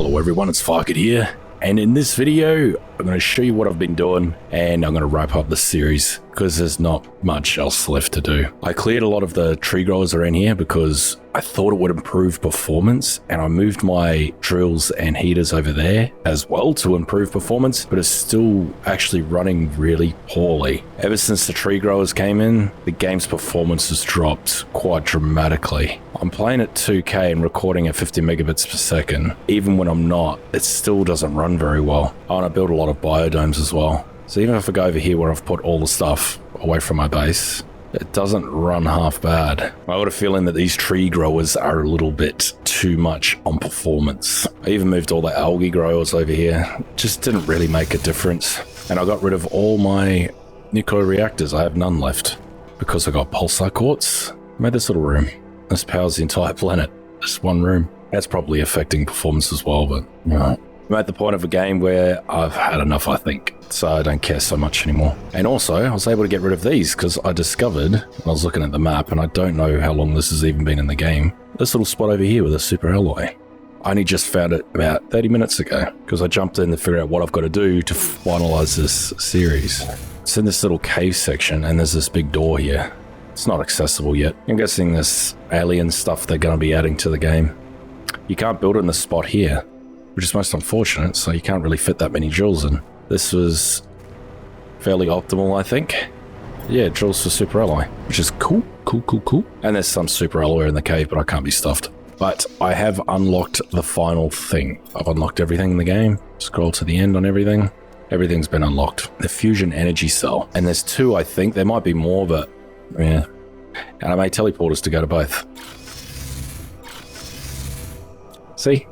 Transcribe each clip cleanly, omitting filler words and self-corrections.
Hello everyone, it's Farket here, and in this video I'm going to show you what I've been doing, and I'm going to wrap up the series because there's not much else left to do. I cleared a lot of the tree growers around here because I thought it would improve performance, and I moved my drills and heaters over there as well to improve performance, but it's still actually running really poorly. Ever since the tree growers came in, the game's performance has dropped quite dramatically. I'm playing at 2K and recording at 50 megabits per second. Even when I'm not, it still doesn't run very well. Oh, and I built a lot of biodomes as well. So even if I go over here where I've put all the stuff away from my base, it doesn't run half bad. I got a feeling that these tree growers are a little bit too much on performance. I even moved all the algae growers over here. Just didn't really make a difference. And I got rid of all my nuclear reactors. I have none left because I got Pulsar Courts. I made this little room. This powers the entire planet. This one room. That's probably affecting performance as well, but you know. I'm at the point of a game where I've had enough, I think, so I don't care so much anymore. And also, I was able to get rid of these because I discovered, when I was looking at the map, and I don't know how long this has even been in the game, this little spot over here with a super alloy. I only just found it about 30 minutes ago because I jumped in to figure out what I've got to do to finalize this series. It's in this little cave section, and there's this big door here. It's not accessible yet. I'm guessing this alien stuff they're going to be adding to the game. You can't build it in the spot here, which is most unfortunate, so you can't really fit that many drills in. This was fairly optimal, I think. Yeah, drills for super alloy, which is cool. And there's some super alloy in the cave, but I can't be stuffed. But I have unlocked the final thing. I've unlocked everything in the game. Scroll to the end on everything. Everything's been unlocked. The fusion energy cell. And there's two, I think. There might be more, but yeah. And I made teleporters to go to both. See?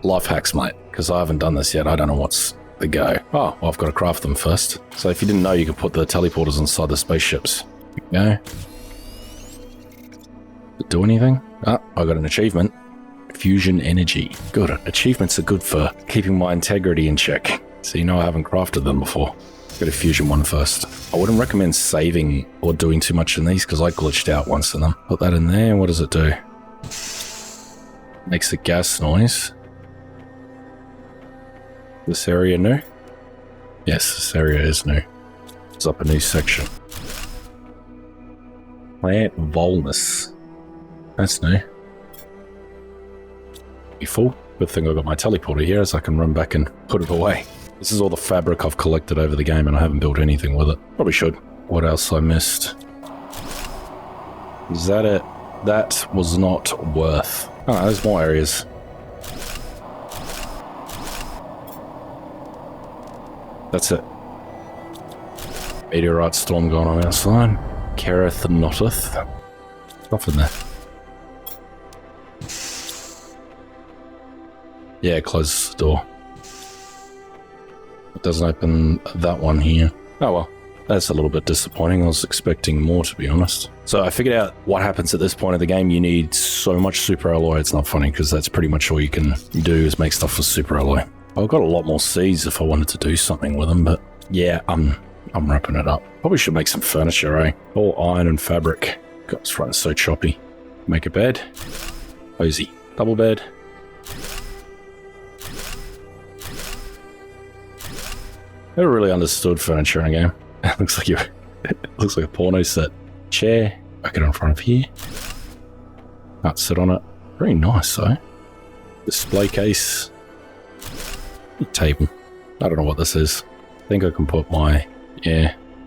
Life hacks, mate, because I haven't done this yet. I don't know what's the go. Oh, well, I've got to craft them first. So if you didn't know, you could put the teleporters inside the spaceships. There you go. Do anything? Ah, I got an achievement. Fusion energy. Good. Achievements are good for keeping my integrity in check. So you know I haven't crafted them before. Get a fusion one first. I wouldn't recommend saving or doing too much in these because I glitched out once in them. Put that in there. What does it do? Makes a gas noise. This area new? Yes, this area is new. It's up a new section. Plant volnus. That's new. You full? Good thing I got my teleporter here so I can run back and put it away. This is all the fabric I've collected over the game and I haven't built anything with it. Probably should. What else I missed? Is that it? That was not worth. Oh, there's more areas. That's it. Meteorite storm going on outside. Kereth Notteth. Stuff in there. Yeah, close the door. It doesn't open that one here. Oh well, that's a little bit disappointing. I was expecting more, to be honest. So I figured out what happens at this point of the game. You need so much super alloy. It's not funny because that's pretty much all you can do is make stuff with super alloy. I've got a lot more seeds if I wanted to do something with them, but yeah, I'm wrapping it up. Probably should make some furniture, eh? All iron and fabric. God, it's running so choppy. Make a bed. Cozy. Double bed. Never really understood furniture in a game. It looks like looks like a porno set. Chair. Back it in front of here. Can't sit on it. Very nice though. Display case. Table. I don't know what this is. I think I can put my,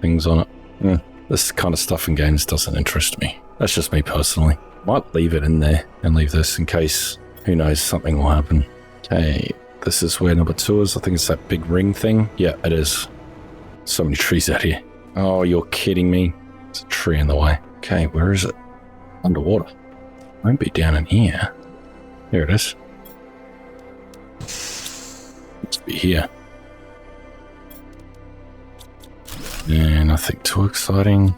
things on it. This kind of stuff in games doesn't interest me. That's just me personally. Might leave it in there and leave this in case, who knows, something will happen. Okay, this is where number 2 is. I think it's that big ring thing. Yeah, it is. So many trees out here. Oh, you're kidding me. There's a tree in the way. Okay, where is it? Underwater. Won't be down in here. Here it is. Must be here. Yeah, nothing too exciting.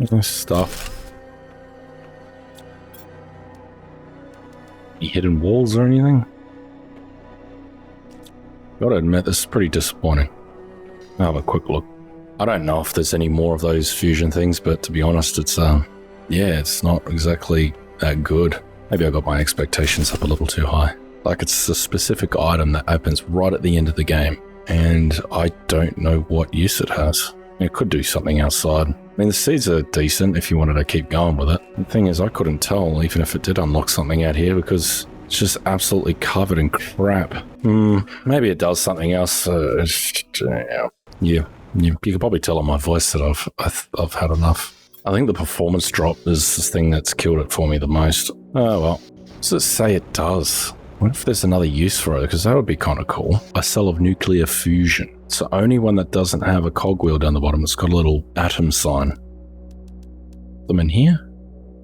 There's stuff. Any hidden walls or anything? Gotta admit, this is pretty disappointing. I'll have a quick look. I don't know if there's any more of those fusion things, but to be honest, it's, yeah, it's not exactly that good. Maybe I got my expectations up a little too high. Like, it's a specific item that opens right at the end of the game, and I don't know what use it has. It could do something outside. I mean, the seeds are decent if you wanted to keep going with it. The thing is, I couldn't tell even if it did unlock something out here because it's just absolutely covered in crap. Maybe it does something else. Yeah, you could probably tell on my voice that I've had enough. I think the performance drop is the thing that's killed it for me the most. Oh well, does it say it does? What if there's another use for it? Because that would be kind of cool. A cell of nuclear fusion. It's the only one that doesn't have a cogwheel down the bottom. It's got a little atom sign. Them in here?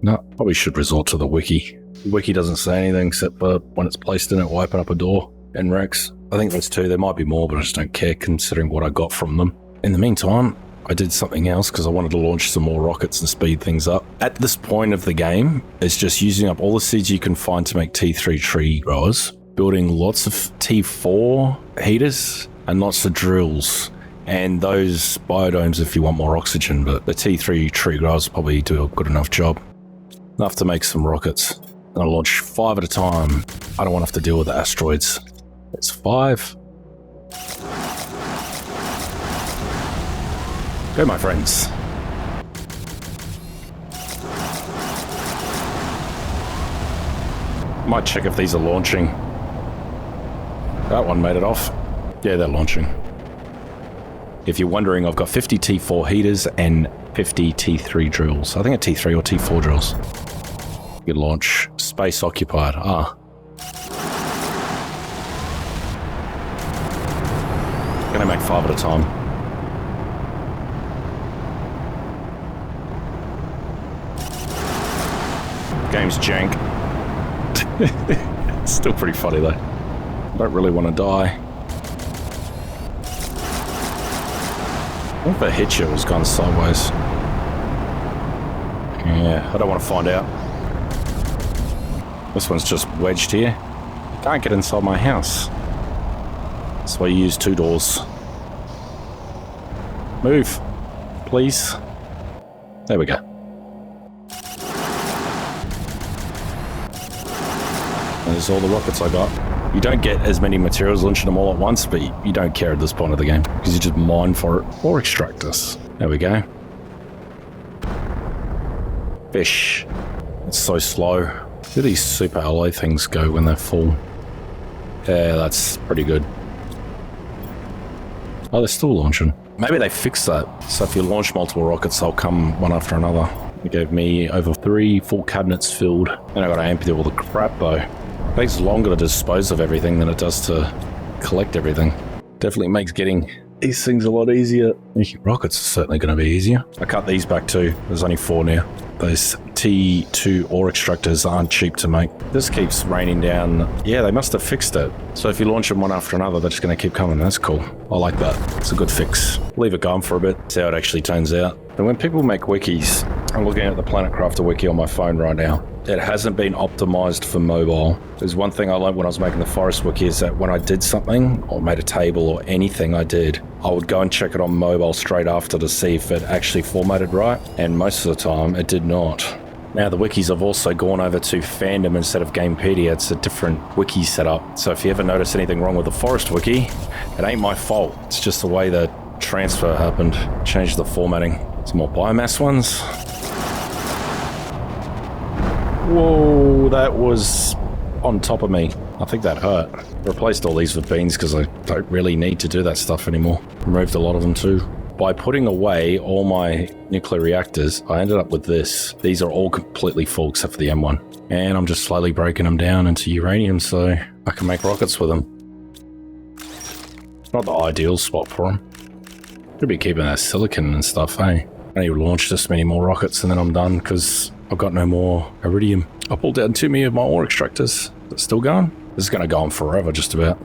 No, probably should resort to the wiki. The wiki doesn't say anything except for when it's placed in it, will open up a door and Rex. I think there's 2. There might be more, but I just don't care considering what I got from them. In the meantime, I did something else because I wanted to launch some more rockets and speed things up. At this point of the game, it's just using up all the seeds you can find to make T3 tree growers, building lots of T4 heaters and lots of drills, and those biodomes if you want more oxygen, but the T3 tree growers probably do a good enough job. Enough to make some rockets. And I'll launch 5 at a time. I don't want to have to deal with the asteroids. It's 5. Go, my friends. Might check if these are launching. That one made it off. Yeah, they're launching. If you're wondering, I've got 50 T4 heaters and 50 T3 drills. I think a T3 or T4 drills. You launch. Space occupied. Gonna make 5 at a time. Game's jank. It's still pretty funny though. Don't really want to die. What if I hit you? It was gone sideways. Yeah, I don't want to find out. This one's just wedged here. Can't get inside my house. That's why you use 2 doors. Move, please. There we go. There's all the rockets I got. You don't get as many materials launching them all at once, but you don't care at this point of the game because you just mine for it or extract us. There we go. Fish. It's so slow. Where do these super alloy things go when they're full? Yeah, that's pretty good. Oh, they're still launching. Maybe they fixed that. So if you launch multiple rockets, they'll come one after another. It gave me over 3 full cabinets filled. And I gotta empty all the crap though. It takes longer to dispose of everything than it does to collect everything. Definitely makes getting these things a lot easier. Rockets are certainly going to be easier. I cut these back too. There's only 4 now. Those T2 ore extractors aren't cheap to make. This keeps raining down. Yeah, they must have fixed it. So if you launch them one after another, they're just going to keep coming. That's cool. I like that. It's a good fix. Leave it going for a bit, see how it actually turns out. And when people make wikis, I'm looking at the Planet Crafter wiki on my phone right now. It hasn't been optimized for mobile. There's one thing I learned when I was making the forest wiki is that when I did something or made a table or anything I did, I would go and check it on mobile straight after to see if it actually formatted right. And most of the time it did not. Now the wikis have also gone over to Fandom instead of Gamepedia. It's a different wiki setup. So if you ever notice anything wrong with the forest wiki, it ain't my fault. It's just the way the transfer happened. Changed the formatting. Some more biomass ones. Whoa, that was on top of me. I think that hurt. Replaced all these with beans because I don't really need to do that stuff anymore. Removed a lot of them too. By putting away all my nuclear reactors, I ended up with this. These are all completely full except for the M1. And I'm just slowly breaking them down into uranium so I can make rockets with them. Not the ideal spot for them. Could be keeping that silicon and stuff, hey? I need to launch this many more rockets and then I'm done because I've got no more iridium. I pulled down too many of my ore extractors. Is it still going? This is going to go on forever, just about.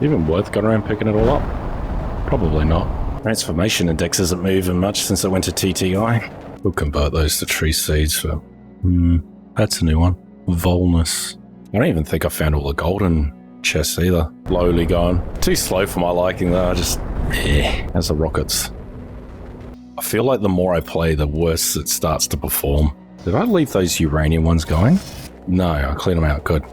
Even worth going around picking it all up? Probably not. Transformation index isn't moving much since I went to TTI. We'll convert those to tree seeds, but that's a new one. Volnus. I don't even think I found all the golden chests either. Slowly going. Too slow for my liking though. I just, as the rockets. I feel like the more I play, the worse it starts to perform. Did I leave those uranium ones going? No, I cleaned them out. Good.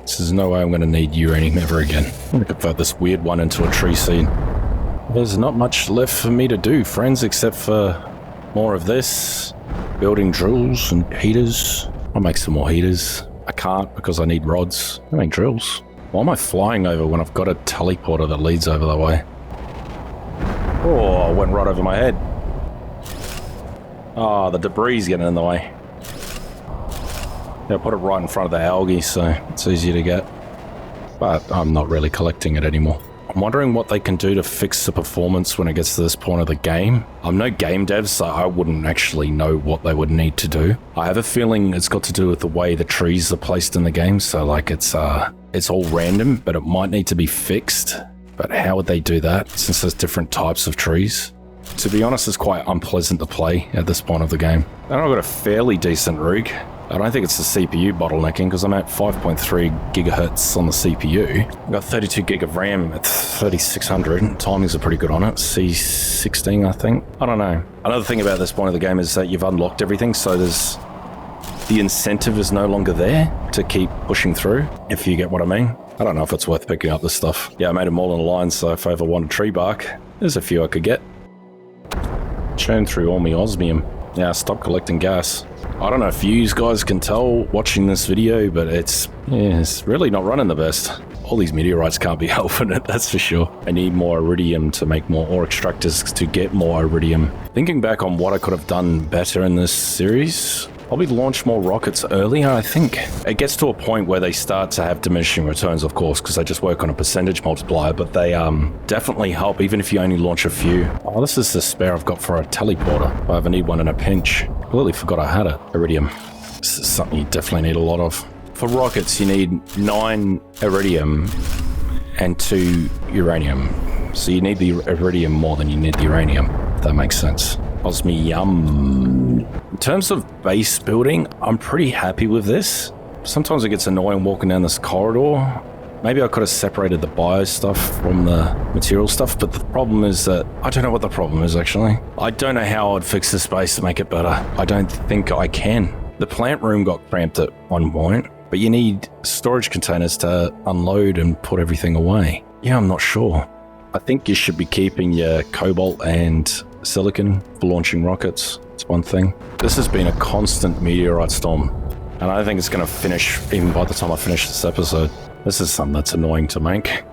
There's no way I'm going to need uranium ever again. I'm going to convert this weird one into a tree seed. There's not much left for me to do, friends, except for more of this. Building drills and heaters. I'll make some more heaters. I can't because I need rods. I make drills. Why am I flying over when I've got a teleporter that leads over the way? Oh, I went right over my head. Oh, the debris is getting in the way. Yeah, I put it right in front of the algae, so it's easier to get. But I'm not really collecting it anymore. I'm wondering what they can do to fix the performance when it gets to this point of the game. I'm no game dev, so I wouldn't actually know what they would need to do. I have a feeling it's got to do with the way the trees are placed in the game, so like it's all random, but it might need to be fixed. But how would they do that, since there's different types of trees? To be honest, it's quite unpleasant to play at this point of the game. And I've got a fairly decent rig. I don't think it's the CPU bottlenecking because I'm at 5.3 gigahertz on the CPU. I've got 32 gig of RAM at 3600. Timings are pretty good on it. C16, I think. I don't know. Another thing about this point of the game is that you've unlocked everything, so the incentive is no longer there to keep pushing through, if you get what I mean. I don't know if it's worth picking up this stuff. Yeah, I made them all in a line, so if I ever want a tree bark, there's a few I could get. Churn through all my osmium. Yeah, stop collecting gas. I don't know if you guys can tell watching this video, but it's really not running the best. All these meteorites can't be helping it, that's for sure. I need more iridium to make more ore extractors to get more iridium. Thinking back on what I could have done better in this series, probably launch more rockets earlier, I think. It gets to a point where they start to have diminishing returns, of course, because they just work on a percentage multiplier, but they definitely help, even if you only launch a few. Oh, this is the spare I've got for a teleporter. If I ever need one in a pinch. Completely forgot I had it. Iridium. This is something you definitely need a lot of. For rockets, you need 9 iridium and 2 uranium. So you need the iridium more than you need the uranium, if that makes sense. Osmium. In terms of base building, I'm pretty happy with this. Sometimes it gets annoying walking down this corridor. Maybe I could have separated the bio stuff from the material stuff, but the problem is that I don't know what the problem is actually. I don't know how I'd fix this base to make it better. I don't think I can. The plant room got cramped at one point, but you need storage containers to unload and put everything away. Yeah, I'm not sure. I think you should be keeping your cobalt and silicon for launching rockets. It's one thing. This has been a constant meteorite storm, and I think it's going to finish even by the time I finish this episode. This is something that's annoying to make.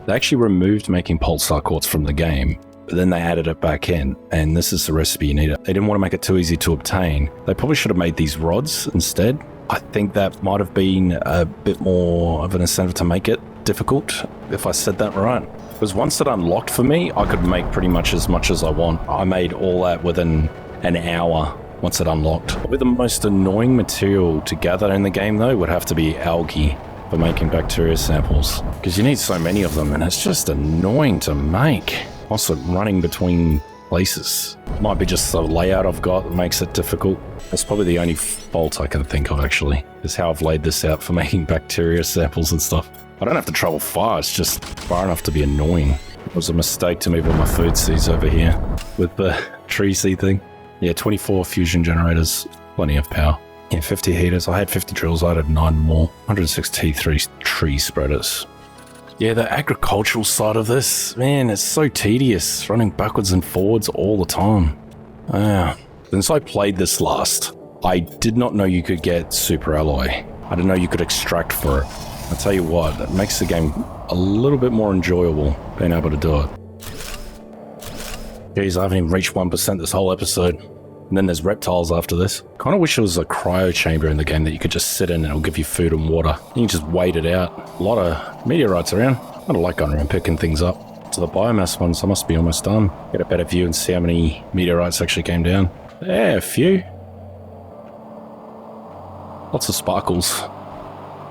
They actually removed making Pulsar Courts from the game, but then they added it back in, and this is the recipe you need. They didn't want to make it too easy to obtain. They probably should have made these rods instead. I think that might have been a bit more of an incentive to make it difficult, if I said that right. Because once it unlocked for me, I could make pretty much as I want. I made all that within an hour once it unlocked. Probably the most annoying material to gather in the game though would have to be algae for making bacteria samples. Because you need so many of them and it's just annoying to make. Also running between places. Might be just the layout I've got that makes it difficult. That's probably the only fault I can think of actually, is how I've laid this out for making bacteria samples and stuff. I don't have to travel far, it's just far enough to be annoying. It was a mistake to move all my food seeds over here with the tree seed thing. Yeah, 24 fusion generators, plenty of power. Yeah, 50 heaters, I had 50 drills, I had 9 more. 106 T3 tree spreaders. Yeah, the agricultural side of this, man, it's so tedious, running backwards and forwards all the time. Since I played this last, I did not know you could get super alloy. I didn't know you could extract for it. I'll tell you what, it makes the game a little bit more enjoyable being able to do it. Jeez, I haven't even reached 1% this whole episode. And then there's reptiles after this. Kind of wish there was a cryo chamber in the game that you could just sit in and it'll give you food and water. You can just wait it out. A lot of meteorites around. I don't like going around picking things up. To the biomass ones, I must be almost done. Get a better view and see how many meteorites actually came down. Yeah, a few. Lots of sparkles.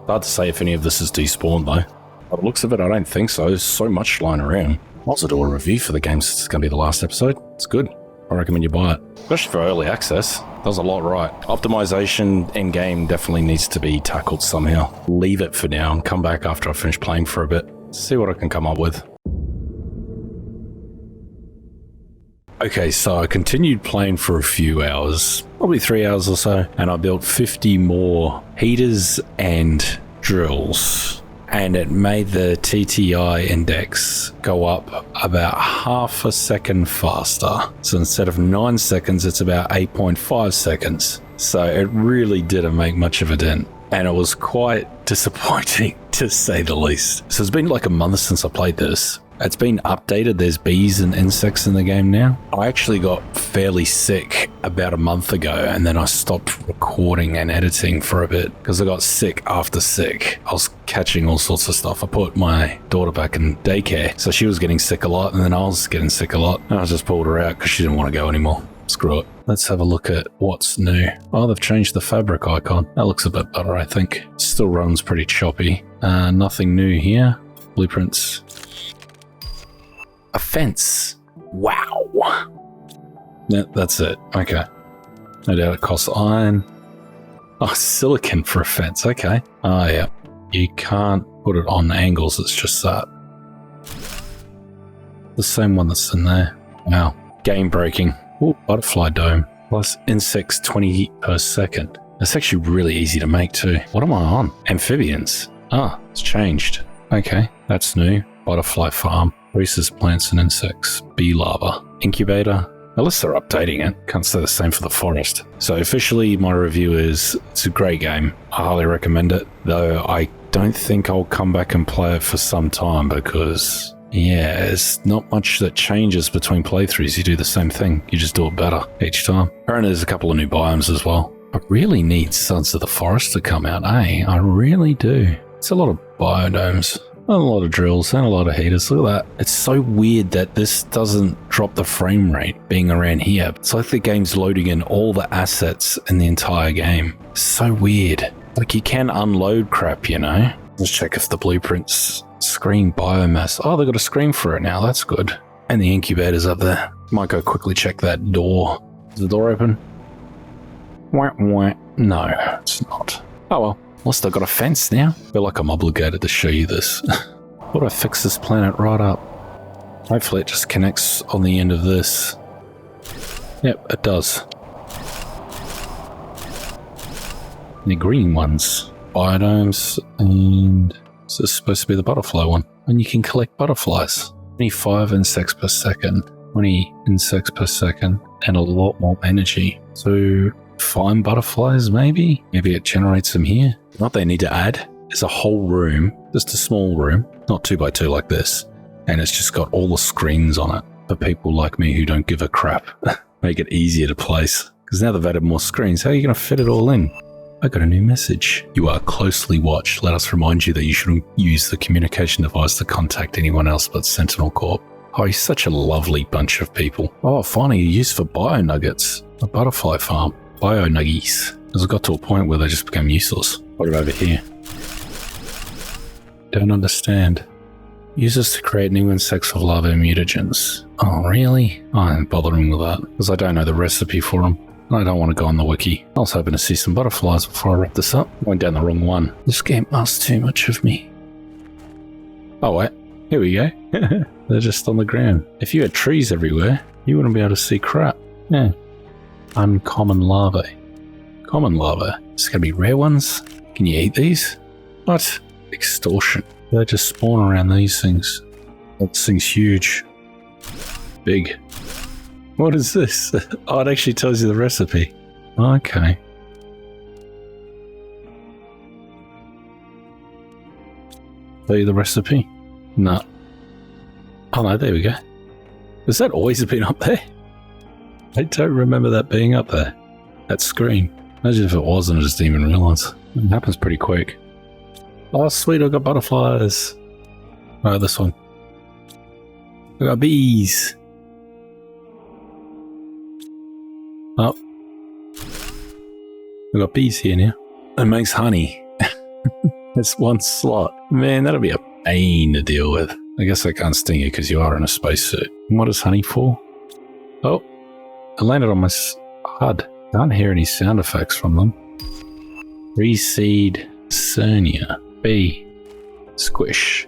Hard to say if any of this is despawned though. By the looks of it, I don't think so. There's so much lying around. I'll also do a review for the game since it's going to be the last episode. It's good. I recommend you buy it. Especially for early access. Does a lot right. Optimization in-game definitely needs to be tackled somehow. Leave it for now and come back after I finish playing for a bit. See what I can come up with. Okay, so I continued playing for a few hours, probably 3 hours or so, and I built 50 more heaters and drills. And it made the TTI index go up about half a second faster. So instead of 9 seconds, it's about 8.5 seconds. So it really didn't make much of a dent. And it was quite disappointing, to say the least. So it's been like a month since I played this. It's been updated. There's bees and insects in the game now. I actually got fairly sick about a month ago, and then I stopped recording and editing for a bit because I got sick after sick. I was catching all sorts of stuff. I put my daughter back in daycare, so she was getting sick a lot, and then I was getting sick a lot. And I just pulled her out because she didn't want to go anymore. Screw it. Let's have a look at what's new. Oh, they've changed the fabric icon. That looks a bit better, I think. Still runs pretty choppy. Nothing new here. Blueprints. A fence. Wow. Yeah, that's it. Okay. No doubt it costs iron. Oh, silicon for a fence. Okay. Oh, yeah. You can't put it on angles. It's just that. The same one that's in there. Wow. Game breaking. Oh, butterfly dome. Plus insects 20 per second. That's actually really easy to make too. What am I on? Amphibians. Ah, it's changed. Okay. That's new. Butterfly farm. Rhesus plants and insects, bee larva, incubator. Unless they're updating it, can't say the same for the forest. So officially my review is it's a great game. I highly recommend it, though I don't think I'll come back and play it for some time because, yeah, there's not much that changes between playthroughs. You do the same thing, you just do it better each time. Apparently there's a couple of new biomes as well. I really need Sons of the Forest to come out, eh? I really do. It's a lot of biodomes. A lot of drills and a lot of heaters. Look at that. It's so weird that this doesn't drop the frame rate being around here. It's like the game's loading in all the assets in the entire game. So weird. Like you can unload crap, you know? Let's check if the blueprints screen biomass. Oh, they've got a screen for it now. That's good. And the incubator's up there. Might go quickly check that door. Is the door open? Wah, wah. No, it's not. Oh well. At least I've got a fence now. I feel like I'm obligated to show you this. Thought I fixed this planet right up. Hopefully it just connects on the end of this. Yep, it does. The green ones. Biodomes, and this is supposed to be the butterfly one. And you can collect butterflies. 25 insects per second, 20 insects per second, and a lot more energy. So find butterflies maybe? Maybe it generates them here. What they need to add is a whole room, just a small room, not 2x2 like this, and it's just got all the screens on it for people like me who don't give a crap. Make it easier to place. Because now they've added more screens, how are you going to fit it all in? I got a new message. You are closely watched. Let us remind you that you shouldn't use the communication device to contact anyone else but Sentinel Corp. Oh, you're such a lovely bunch of people. Oh, finally a use for bio nuggets. A butterfly farm. Bio nuggies. Because it got to a point where they just became useless. What about over here? Don't understand. Use this to create new insects with larvae mutagens. Oh, really? I ain't bothering with that, because I don't know the recipe for them. I don't want to go on the wiki. I was hoping to see some butterflies before I wrap this up. Went down the wrong one. This game asks too much of me. Oh wait, here we go. They're just on the ground. If you had trees everywhere, you wouldn't be able to see crap. Yeah. Uncommon larvae. Common larvae. It's gonna be rare ones. Can you eat these? What? Extortion. They just spawn around these things. That thing's huge. Big. What is this? Oh, it actually tells you the recipe. Okay. Tell you the recipe? No. Oh no, there we go. Has that always been up there? I don't remember that being up there. That screen. Imagine if it wasn't, I just didn't even realise. It happens pretty quick. Oh sweet, I got butterflies. Oh, this one. I got bees. Oh. I got bees here now. It makes honey. It's one slot. Man, that'll be a pain to deal with. I guess I can't sting you because you are in a spacesuit. What is honey for? Oh, I landed on my HUD. Can't hear any sound effects from them. Reseed Cernia. Bee. Squish.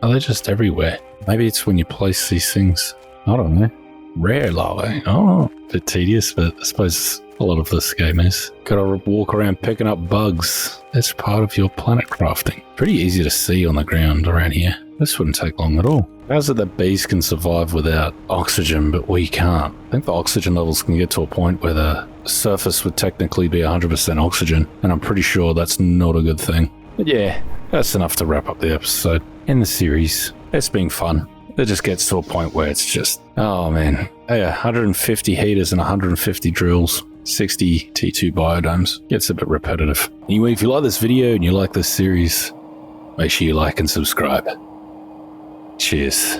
Are they just everywhere? Maybe it's when you place these things. I don't know. Rare lava. Oh, a bit tedious, but I suppose a lot of this game is. Gotta walk around picking up bugs. That's part of your planet crafting. Pretty easy to see on the ground around here. This wouldn't take long at all. How's it that bees can survive without oxygen, but we can't? I think the oxygen levels can get to a point where the surface would technically be 100% oxygen, and I'm pretty sure that's not a good thing. But yeah, that's enough to wrap up the episode. In the series, it's been fun. It just gets to a point where it's just, oh man. Hey, 150 heaters and 150 drills, 60 T2 biodomes. Gets a bit repetitive. Anyway, if you like this video and you like this series, make sure you like and subscribe. Cheers.